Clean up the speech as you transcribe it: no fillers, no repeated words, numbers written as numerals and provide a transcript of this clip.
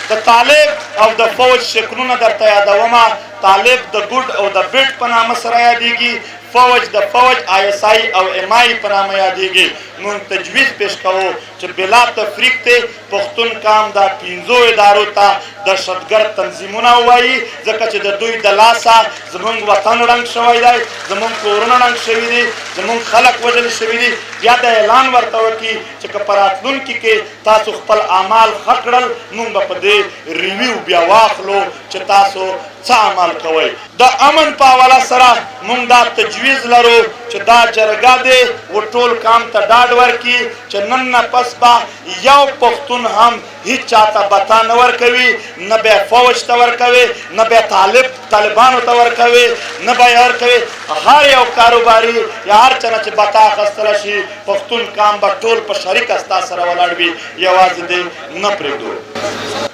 د طالب او د فوج شکلونه درته یادومه. طالب د ګوډ او د بیټ په نامه سره یادېږي، فوج د فوج ISI او MI په نامه یادېږي. مونږ تجویز پیش کوو چې بلا تفریق ته پښتون قام دا 5 ادارو ته دهشتګرد تنظیمونه ووایي، ځکه چې د دوی د لاسه زمونږ وطن ړنګ شوی دی، زمونږ کورونه ړنګ شوي دي، زمونږ خلک وژل شوي دي. بیا د اعلان ورته وکړي چې که په راتلونکي کې تاسو خپل اعمال ښه کړل، مونږ به په دې ریویو بیا واخلو چې تاسو څه عمل کوئ. د امن په حواله سره مونږ دا تجویز لرو چې دا جرګه دی و ټول قام ته ډاډ ورکړي چې نن نه پس به یو پښتون هم هیڅ چاته بتا نه ورکوي، نه به فوج ته ورکوي، نه به طالبانو ته ورکوي، نه به یې ورکوي. هر یو کاروباري یا هر چا نه چې بتا اخیستلی شي، پښتون قام به ټول په شریکه ستا سره ولاړ وي، یوازې دې نه پرېږدو.